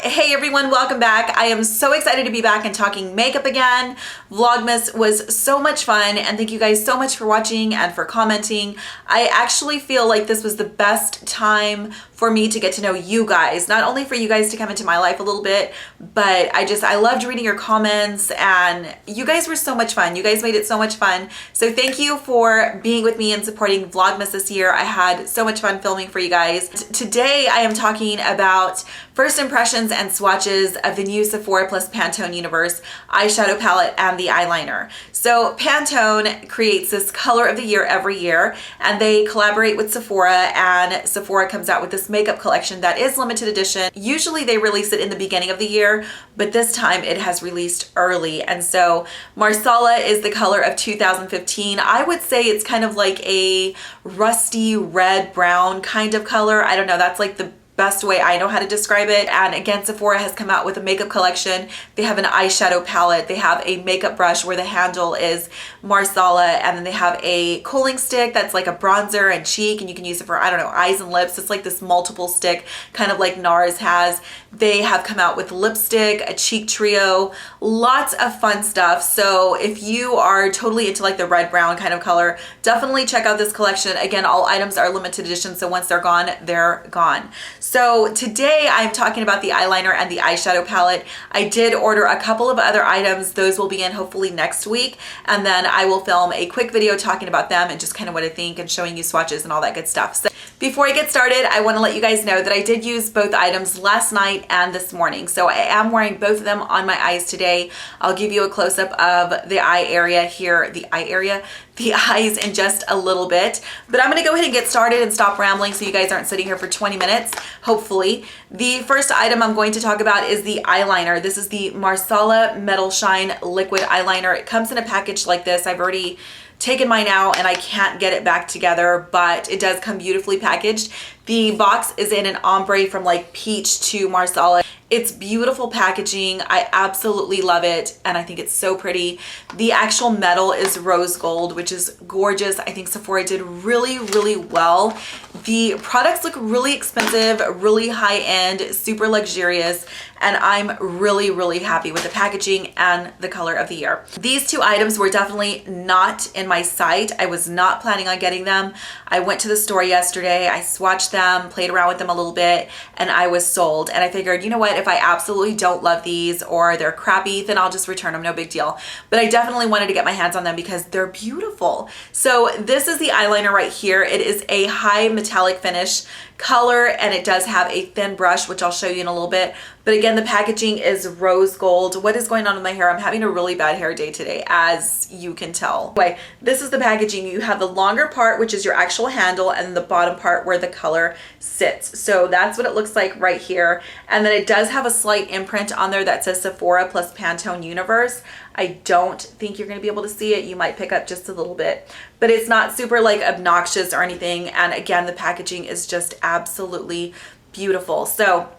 Hey everyone, welcome back. I am so excited to be back and talking makeup again. Vlogmas was so much fun and thank you guys so much for watching and for commenting. I actually feel like this was the best time for me to get to know you guys. Not only for you guys to come into my life a little bit, but I loved reading your comments and you guys were so much fun. You guys made it so much fun. So thank you for being with me and supporting Vlogmas this year. I had so much fun filming for you guys. Today I am talking about first impressions and swatches of the new Sephora plus Pantone Universe eyeshadow palette and the eyeliner. So Pantone creates this color of the year every year and they collaborate with Sephora, and Sephora comes out with this makeup collection that is limited edition. Usually they release it in the beginning of the year, but this time it has released early. And so Marsala is the color of 2015. I would say it's kind of like a rusty red brown kind of color. I don't know, that's like the best way I know how to describe it. And again, Sephora has come out with a makeup collection. They have an eyeshadow palette. They have a makeup brush where the handle is Marsala, and then they have a cooling stick that's like a bronzer and cheek, and you can use it for, I don't know, eyes and lips. It's like this multiple stick, kind of like NARS has. They have come out with lipstick, a cheek trio, lots of fun stuff. So if you are totally into like the red brown kind of color, definitely check out this collection. Again, all items are limited edition, so once they're gone, they're gone. So today I'm talking about the eyeliner and the eyeshadow palette. I did order a couple of other items. Those will be in hopefully next week. And then I will film a quick video talking about them and just kind of what I think and showing you swatches and all that good stuff. So before I get started, I want to let you guys know that I did use both items last night and this morning. So I am wearing both of them on my eyes today. I'll give you a close-up of the eye area here, the eyes in just a little bit. But I'm gonna go ahead and get started and stop rambling so you guys aren't sitting here for 20 minutes, hopefully. The first item I'm going to talk about is the eyeliner. This is the Marsala Metal Shine Liquid Eyeliner. It comes in a package like this. I've already taken mine out and I can't get it back together, but it does come beautifully packaged. The box is in an ombre from like peach to Marsala. It's beautiful packaging. I absolutely love it and I think it's so pretty. The actual metal is rose gold, which is gorgeous. I think Sephora did really, really well. The products look really expensive, really high-end, super luxurious, and I'm really, really happy with the packaging and the color of the year. These two items were definitely not in my sight. I was not planning on getting them. I went to the store yesterday, I swatched them, played around with them a little bit, and I was sold. And I figured, you know what, if I absolutely don't love these or they're crappy, then I'll just return them, no big deal. But I definitely wanted to get my hands on them because they're beautiful. So this is the eyeliner right here. It is a high metallic finish color and it does have a thin brush, which I'll show you in a little bit. But again, the packaging is rose gold. What is going on with my hair? I'm having a really bad hair day today, as you can tell. Anyway, this is the packaging. You have the longer part, which is your actual handle, and the bottom part where the color sits. So that's what it looks like right here. And then it does have a slight imprint on there that says Sephora plus Pantone Universe. I don't think you're going to be able to see it. You might pick up just a little bit, but it's not super like obnoxious or anything. And again, the packaging is just absolutely beautiful. So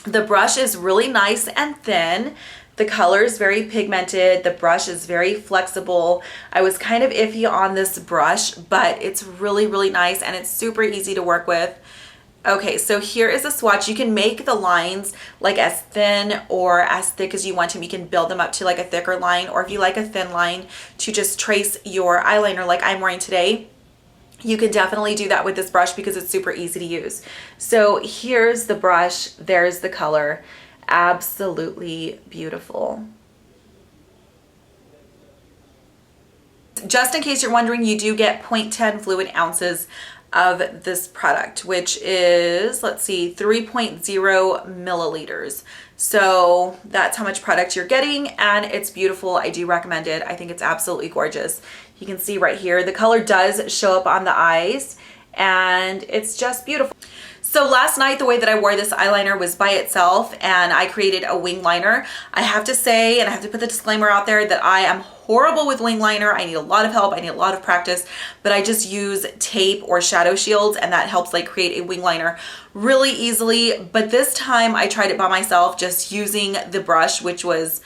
the brush is really nice and thin. The color is very pigmented. The brush is very flexible. I was kind of iffy on this brush, but it's really, really nice and it's super easy to work with. Okay, so here is a swatch. You can make the lines like as thin or as thick as you want them. You can build them up to like a thicker line, or if you like a thin line to just trace your eyeliner like I'm wearing today, you can definitely do that with this brush because it's super easy to use. So here's the brush, there's the color. Absolutely beautiful. Just in case you're wondering, you do get 0.10 fluid ounces of this product, which is, let's see, 3.0 milliliters. So that's how much product you're getting, and it's beautiful. I do recommend it. I think it's absolutely gorgeous. You can see right here, the color does show up on the eyes, and it's just beautiful. So last night, the way that I wore this eyeliner was by itself, and I created a wing liner. I have to say, and I have to put the disclaimer out there, that I am horrible with wing liner. I need a lot of help. I need a lot of practice, but I just use tape or shadow shields, and that helps like create a wing liner really easily. But this time I tried it by myself, just using the brush, which was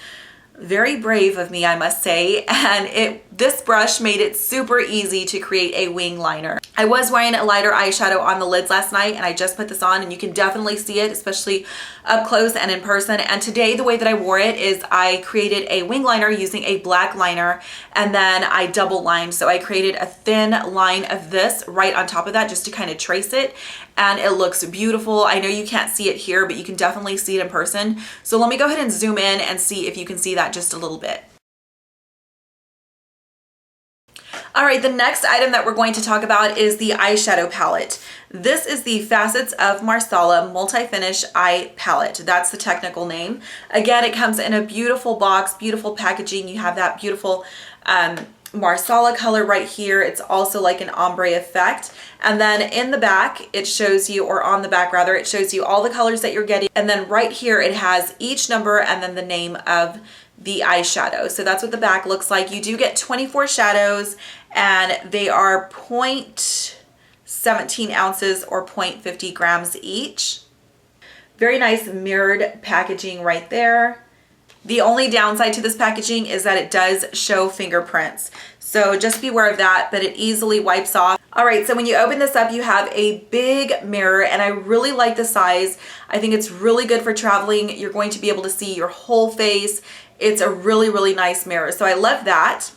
Very brave of me, I must say, and this brush made it super easy to create a wing liner. I was wearing a lighter eyeshadow on the lids last night, and I just put this on, and you can definitely see it, especially up close and in person. And today, the way that I wore it is I created a wing liner using a black liner, and then I double lined. So I created a thin line of this right on top of that just to kind of trace it, and it looks beautiful. I know you can't see it here, but you can definitely see it in person. So let me go ahead and zoom in and see if you can see that just a little bit. All right, the next item that we're going to talk about is the eyeshadow palette. This is the Facets of Marsala Multi-Finish Eye Palette. That's the technical name. Again, it comes in a beautiful box, beautiful packaging. You have that beautiful Marsala color right here. It's also like an ombre effect. And then in the back, it shows you, or on the back rather, it shows you all the colors that you're getting. And then right here, it has each number and then the name of the eyeshadow. So that's what the back looks like. You do get 24 shadows, and they are 0.17 ounces or 0.50 grams each. Very nice mirrored packaging right there. The only downside to this packaging is that it does show fingerprints. So just be aware of that, but it easily wipes off. All right, so when you open this up, you have a big mirror, and I really like the size. I think it's really good for traveling. You're going to be able to see your whole face. It's a really, really nice mirror. So I love that.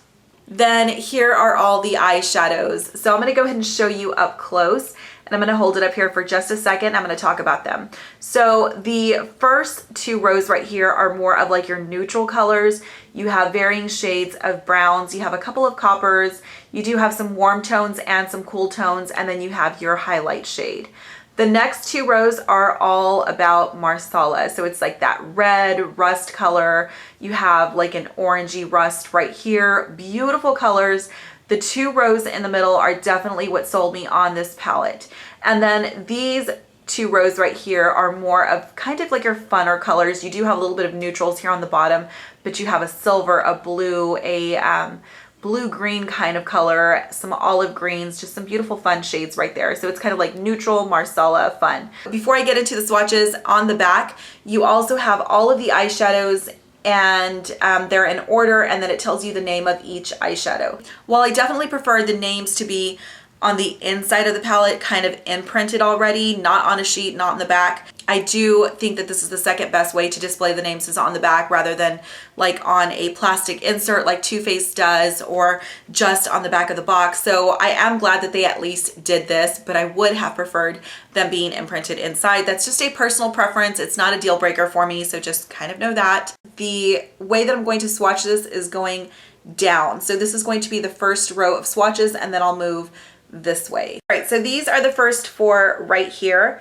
Then here are all the eyeshadows. So I'm gonna go ahead and show you up close, and I'm gonna hold it up here for just a second. I'm gonna talk about them. So the first two rows right here are more of like your neutral colors. You have varying shades of browns. You have a couple of coppers. You do have some warm tones and some cool tones, and then you have your highlight shade. The next two rows are all about Marsala. So it's like that red rust color. You have like an orangey rust right here. Beautiful colors. The two rows in the middle are definitely what sold me on this palette. And then these two rows right here are more of kind of like your funner colors. You do have a little bit of neutrals here on the bottom, but you have a silver, a blue, a blue-green kind of color, some olive greens, just some beautiful fun shades right there. So it's kind of like neutral Marsala fun. Before I get into the swatches, on the back, you also have all of the eyeshadows, and they're in order, and then it tells you the name of each eyeshadow. While I definitely prefer the names to be on the inside of the palette, kind of imprinted already, not on a sheet, not in the back, I do think that this is the second best way to display the names, is on the back rather than like on a plastic insert like Too Faced does, or just on the back of the box. So I am glad that they at least did this, but I would have preferred them being imprinted inside. That's just a personal preference. It's not a deal breaker for me, so just kind of know that. The way that I'm going to swatch this is going down. So this is going to be the first row of swatches, and then I'll move this way. All right, so these are the first four right here.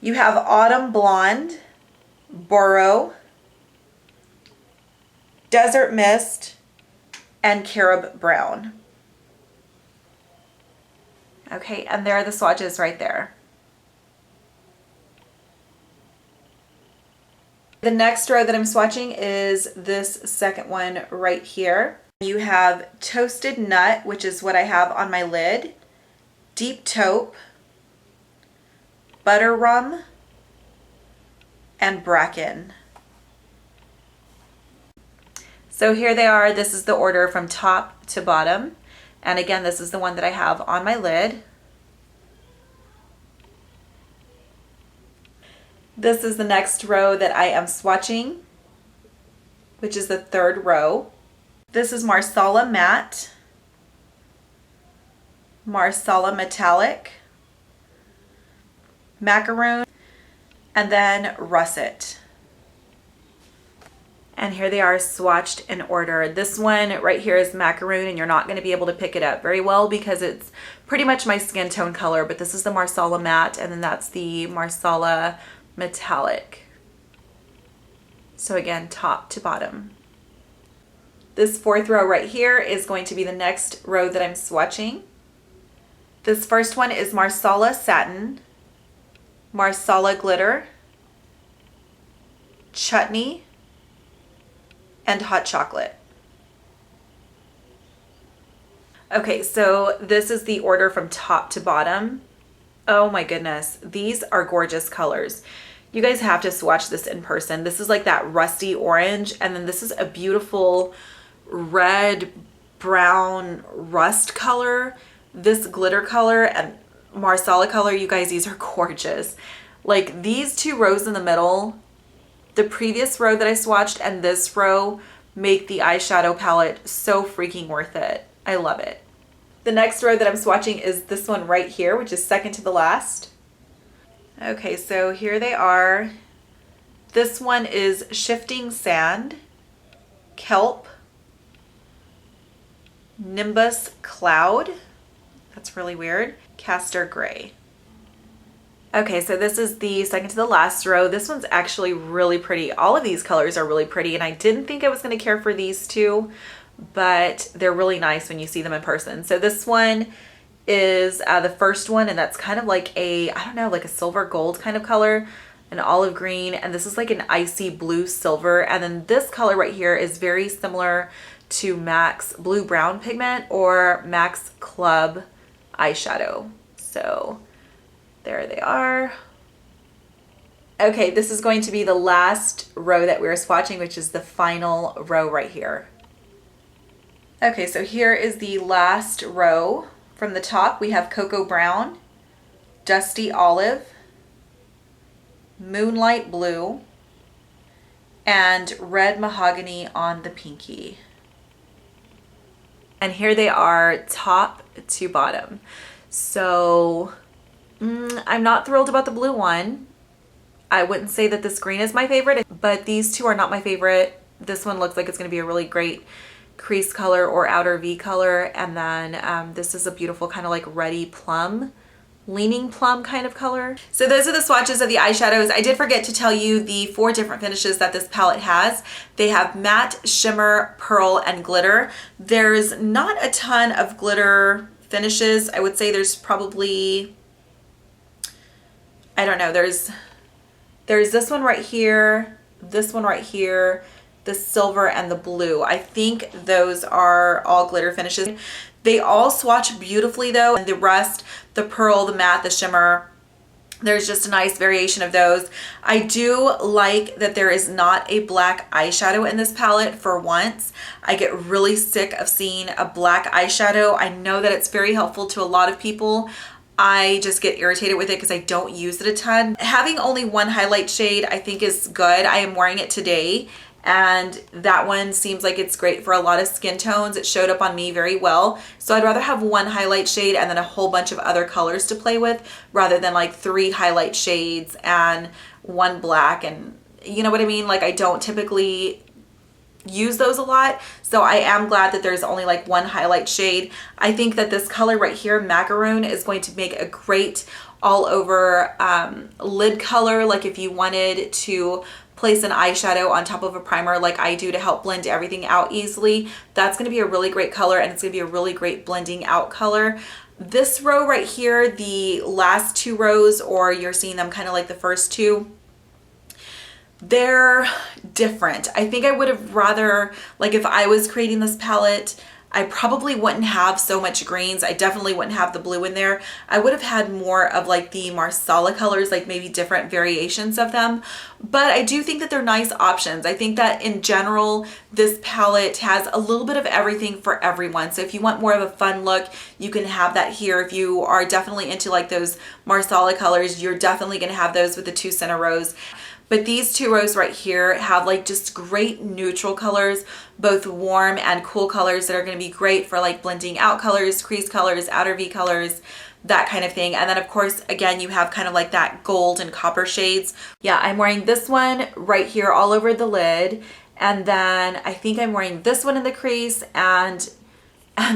You have Autumn Blonde, Burrow, Desert Mist, and Carob Brown. Okay, and there are the swatches right there. The next row that I'm swatching is this second one right here. You have Toasted Nut, which is what I have on my lid, Deep Taupe, Butter Rum, and Bracken. So here they are. This is the order from top to bottom. And again, this is the one that I have on my lid. This is the next row that I am swatching, which is the third row. This is Marsala Matte, Marsala Metallic, Macaroon, and then Russet. And here they are swatched in order. This one right here is Macaroon, and you're not going to be able to pick it up very well because it's pretty much my skin tone color, but this is the Marsala Matte, and then that's the Marsala Metallic. So again, top to bottom. This fourth row right here is going to be the next row that I'm swatching. This first one is Marsala Satin, Marsala Glitter, Chutney, and Hot Chocolate. Okay, so this is the order from top to bottom. Oh my goodness, these are gorgeous colors. You guys have to swatch this in person. This is like that rusty orange, and then this is a beautiful red, brown, rust color. This glitter color and Marsala color, you guys, these are gorgeous. Like these two rows in the middle, the previous row that I swatched and this row make the eyeshadow palette so freaking worth it. I love it. The next row that I'm swatching is this one right here, which is second to the last. Okay, so here they are. This one is Shifting Sand, Kelp, Nimbus Cloud. That's really weird. Castor Gray. Okay, so this is the second to the last row. This one's actually really pretty. All of these colors are really pretty, and I didn't think I was going to care for these two, but they're really nice when you see them in person. So this one is the first one, and that's kind of like a, I don't know, like a silver gold kind of color, an olive green, and this is like an icy blue silver. And then this color right here is very similar to MAC's Blue Brown Pigment or MAC's Club eyeshadow. So there they are. Okay, this is going to be the last row that we're swatching, which is the final row right here. Okay, so here is the last row. From the top, we have Cocoa Brown, Dusty Olive, Moonlight Blue, and Red Mahogany on the pinky. And here they are top to bottom. So I'm not thrilled about the blue one. I wouldn't say that this green is my favorite, but these two are not my favorite. This one looks like it's going to be a really great crease color or outer V color. And then this is a beautiful kind of like reddy plum, leaning plum kind of color. So those are the swatches of the eyeshadows. I did forget to tell you the 4 different finishes that this palette has. They have matte, shimmer, pearl, and glitter. There's not a ton of glitter finishes. I would say there's probably, I don't know, there's this one right here, this one right here, the silver, and the blue. I think those are all glitter finishes. They all swatch beautifully though, and the rest, the pearl, the matte, the shimmer, there's just a nice variation of those. I do like that there is not a black eyeshadow in this palette for once. I get really sick of seeing a black eyeshadow. I know that it's very helpful to a lot of people. I just get irritated with it because I don't use it a ton. Having only one highlight shade I think is good. I am wearing it today, and that one seems like it's great for a lot of skin tones. It showed up on me very well. So I'd rather have one highlight shade and then a whole bunch of other colors to play with rather than like 3 highlight shades and 1 black, and you know what I mean? Like I don't typically use those a lot, so I am glad that there's only like 1 highlight shade. I think that this color right here, Macaroon, is going to make a great all over lid color. Like if you wanted to place an eyeshadow on top of a primer like I do to help blend everything out easily, that's going to be a really great color, and it's going to be a really great blending out color. This row right here, the last 2 rows, or you're seeing them kind of like the first 2, they're different. I think I would have rather, like if I was creating this palette, I probably wouldn't have so much greens. I definitely wouldn't have the blue in there. I would have had more of like the Marsala colors, like maybe different variations of them. But I do think that they're nice options. I think that in general, this palette has a little bit of everything for everyone. So if you want more of a fun look, you can have that here. If you are definitely into like those Marsala colors, you're definitely going to have those with the 2 center rows. But these 2 rows right here have like just great neutral colors, both warm and cool colors that are going to be great for like blending out colors, crease colors, outer V colors, that kind of thing. And then of course, again, you have kind of like that gold and copper shades. Yeah, I'm wearing this one right here all over the lid. And then I think I'm wearing this one in the crease and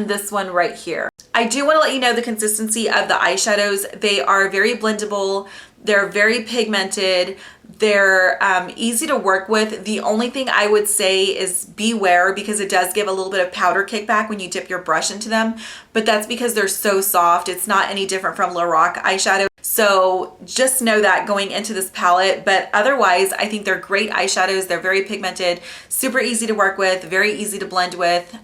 this one right here. I do want to let you know the consistency of the eyeshadows. They are very blendable. They're very pigmented. They're easy to work with. The only thing I would say is beware, because it does give a little bit of powder kickback when you dip your brush into them, but that's because they're so soft. It's not any different from Lorac eyeshadow. So just know that going into this palette, but otherwise I think they're great eyeshadows. They're very pigmented, super easy to work with, very easy to blend with.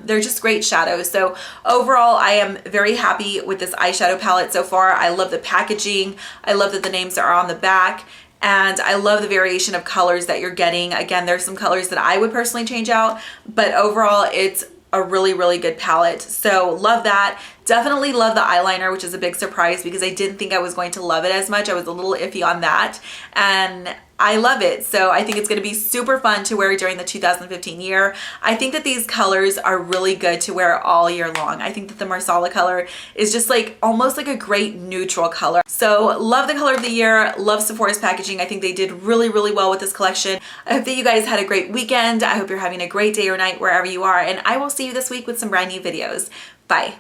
They're just great shadows. So overall, I am very happy with this eyeshadow palette so far. I love the packaging. I love that the names are on the back. and I love the variation of colors that you're getting. Again, there's some colors that I would personally change out, but overall it's a really, really good palette. So love that. Definitely love the eyeliner, which is a big surprise because I didn't think I was going to love it as much. I was a little iffy on that, and I love it. So I think it's going to be super fun to wear during the 2015 year. I think that these colors are really good to wear all year long. I think that the Marsala color is just like almost like a great neutral color. So love the color of the year. Love Sephora's packaging. I think they did really, really well with this collection. I hope that you guys had a great weekend. I hope you're having a great day or night wherever you are, and I will see you this week with some brand new videos. Bye.